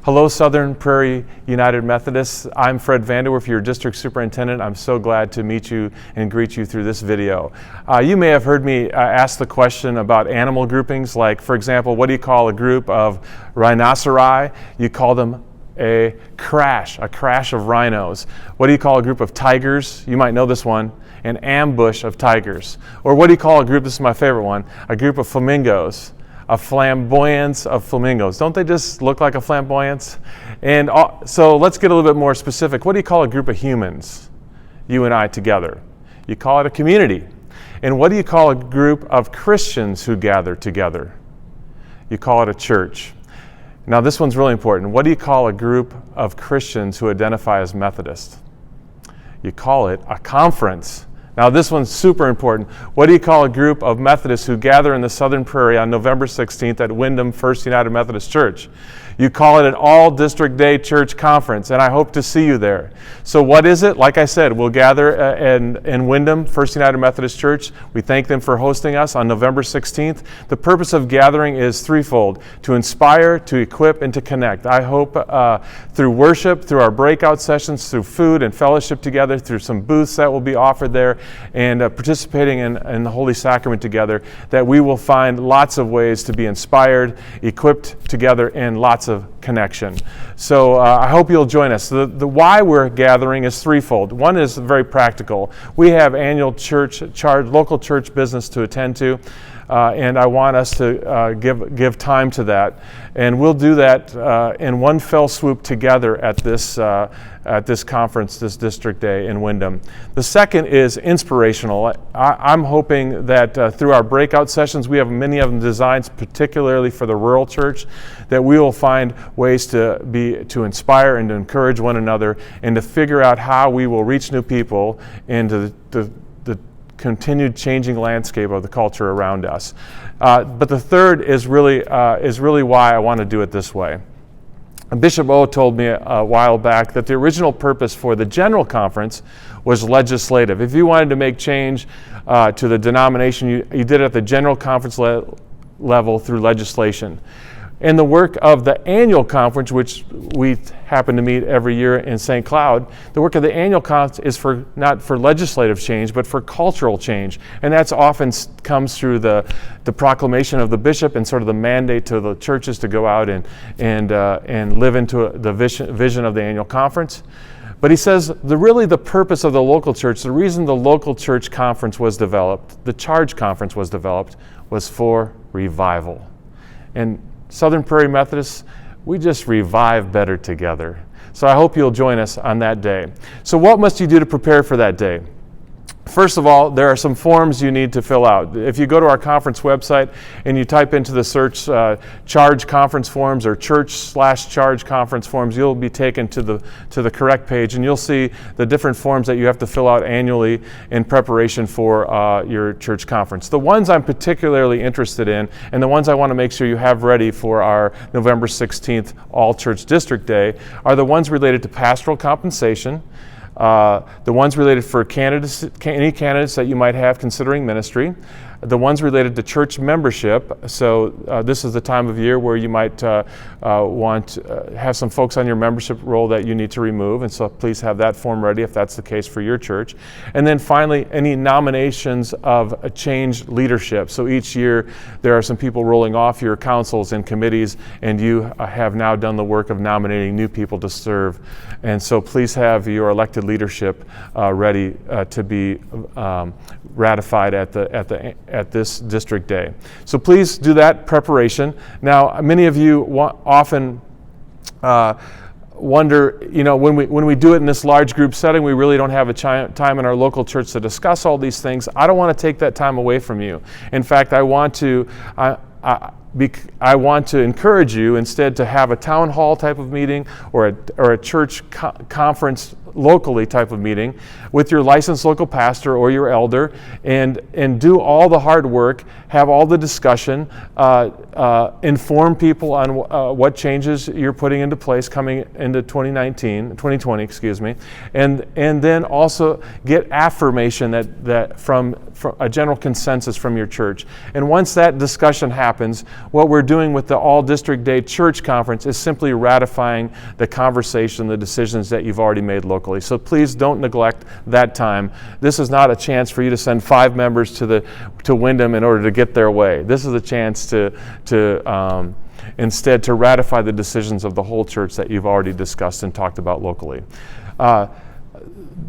Hello, Southern Prairie United Methodists. I'm Fred Vanderwerf, your district superintendent. I'm so glad to meet you and greet you through this video. You may have heard me ask the question about animal groupings, like, for example, what do you call a group of rhinoceri? You call them a crash of rhinos. What do you call a group of tigers? You might know this one, an ambush of tigers. Or what do you call a group, this is my favorite one, a group of flamingos? A flamboyance of flamingos. Don't they just look like a flamboyance? And so let's get a little bit more specific. What do you call a group of humans, you and I together? You call it a community. And what do you call a group of Christians who gather together? You call it a church. Now this one's really important. What do you call a group of Christians who identify as Methodist? You call it a conference. Now this one's super important. What do you call a group of Methodists who gather in the Southern Prairie on November 16th at Windham First United Methodist Church? You call it an all-district day church conference, and I hope to see you there. So what is it? Like I said, we'll gather in Windham First United Methodist Church. We thank them for hosting us on November 16th. The purpose of gathering is threefold: to inspire, to equip, and to connect. I hope through worship, through our breakout sessions, through food and fellowship together, through some booths that will be offered there, and participating in the Holy Sacrament together, that we will find lots of ways to be inspired, equipped together, and lots of connection. So I hope you'll join us. The why we're gathering is threefold. One is very practical. We have annual local church business to attend to, and I want us to give time to that. And we'll do that in one fell swoop together at this conference, this district day in Windham. The second is inspirational. I'm hoping that through our breakout sessions, we have many of them designed particularly for the rural church, that we will find ways to inspire and to encourage one another and to figure out how we will reach new people into the continued changing landscape of the culture around us. But the third is really why I want to do it this way. Bishop O told me a while back that the original purpose for the general conference was legislative. If you wanted to make change to the denomination, you did it at the general conference level through legislation. In the work of the annual conference, which we happen to meet every year in St. Cloud, the work of the annual conference is not for legislative change, but for cultural change. And that's often comes through the proclamation of the bishop and sort of the mandate to the churches to go out and live into the vision of the annual conference. But he says the purpose of the local church, the reason the local church conference was developed, the Charge Conference was developed, was for revival. And Southern Prairie Methodists, we just revive better together. So I hope you'll join us on that day. So what must you do to prepare for that day? First of all, there are some forms you need to fill out. If you go to our conference website and you type into the search Charge Conference Forms or Church/Charge Conference Forms, you'll be taken to the correct page, and you'll see the different forms that you have to fill out annually in preparation for your church conference. The ones I'm particularly interested in, and the ones I want to make sure you have ready for our November 16th All-Church District Day, are the ones related to pastoral compensation, the ones related for any candidates that you might have considering ministry, the ones related to church membership. So this is the time of year where you might have some folks on your membership roll that you need to remove, and so please have that form ready if that's the case for your church. And then finally, any nominations of a changed leadership. So each year there are some people rolling off your councils and committees, and you have now done the work of nominating new people to serve. And so please have your elected leadership ready to be ratified at this district day. So please do that preparation. Now, many of you often wonder, when we do it in this large group setting, we really don't have a time in our local church to discuss all these things. I don't want to take that time away from you. In fact, I want to encourage you instead to have a town hall type of meeting or a church conference locally type of meeting with your licensed local pastor or your elder, and do all the hard work, have all the discussion, inform people on what changes you're putting into place coming into 2020, and then also get affirmation that from a general consensus from your church. And once that discussion happens, what we're doing with the All District Day Church Conference is simply ratifying the conversation, the decisions that you've already made locally. So please don't neglect that time. This is not a chance for you to send 5 members to Windham in order to get their way. This is a chance to instead to ratify the decisions of the whole church that you've already discussed and talked about locally.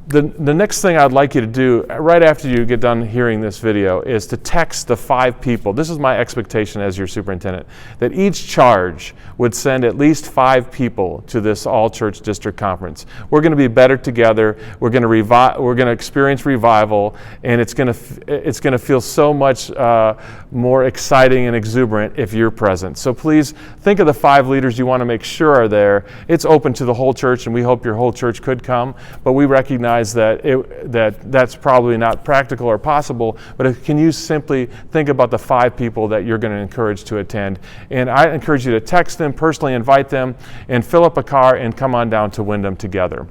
The next thing I'd like you to do right after you get done hearing this video is to text the 5 people. This is my expectation as your superintendent, that each charge would send at least 5 people to this all-church district conference. We're going to be better together. We're going to experience revival, and it's going to feel so much more exciting and exuberant if you're present. So please think of the 5 leaders you want to make sure are there. It's open to the whole church, and we hope your whole church could come, but we recognize that's probably not practical or possible, but can you simply think about the 5 people that you're going to encourage to attend? And I encourage you to text them, personally invite them, and fill up a car and come on down to Windham together.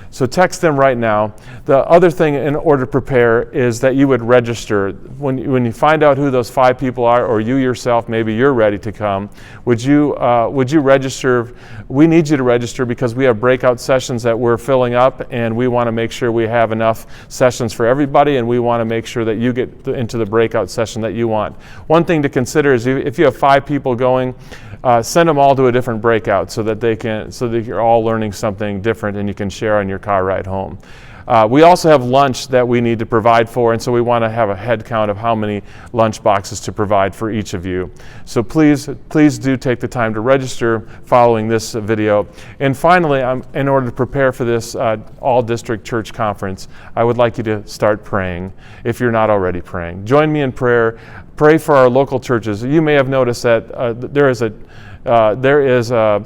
So text them right now. The other thing in order to prepare is that you would register. When you find out who those 5 people are, or you yourself, maybe you're ready to come, would you register? We need you to register because we have breakout sessions that we're filling up, and we want to make sure we have enough sessions for everybody, and we want to make sure that you get into the breakout session that you want. One thing to consider is if you have 5 people going, send them all to a different breakout so that you're all learning something different and you can share on your car ride home. We also have lunch that we need to provide for, and so we want to have a head count of how many lunch boxes to provide for each of you. So please do take the time to register following this video. And finally, in order to prepare for this all-district church conference, I would like you to start praying if you're not already praying. Join me in prayer. Pray for our local churches. You may have noticed that there is a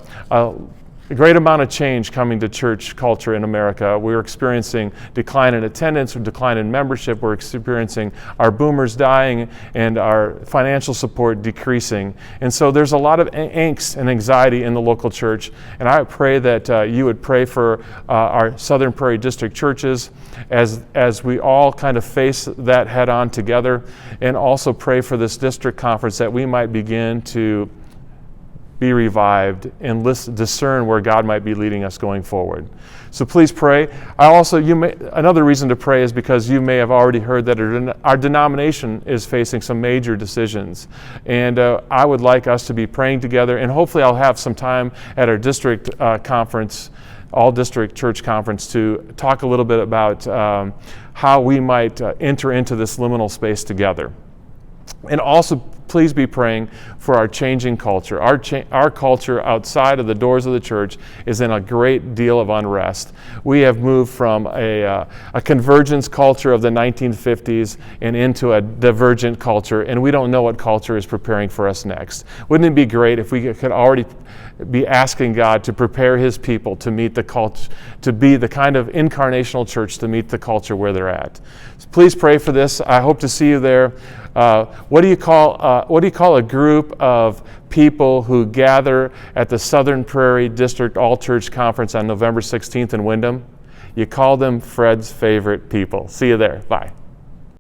great amount of change coming to church culture in America. We're experiencing decline in attendance, decline in membership. We're experiencing our boomers dying and our financial support decreasing. And so there's a lot of angst and anxiety in the local church. And I pray that you would pray for our Southern Prairie District churches as we all kind of face that head on together, and also pray for this district conference that we might begin to be revived and discern where God might be leading us going forward. So please pray. Another reason to pray is because you may have already heard that our denomination is facing some major decisions. And I would like us to be praying together, and hopefully I'll have some time at our district conference, all district church conference, to talk a little bit about how we might enter into this liminal space together. And also, please be praying for our changing culture. Our culture outside of the doors of the church is in a great deal of unrest. We have moved from a convergence culture of the 1950s and into a divergent culture, and we don't know what culture is preparing for us next. Wouldn't it be great if we could already be asking God to prepare His people to meet the culture, to be the kind of incarnational church to meet the culture where they're at? So please pray for this. I hope to see you there. What do you call a group of people who gather at the Southern Prairie District All-Church Conference on November 16th in Windham? You call them Fred's favorite people. See you there. Bye.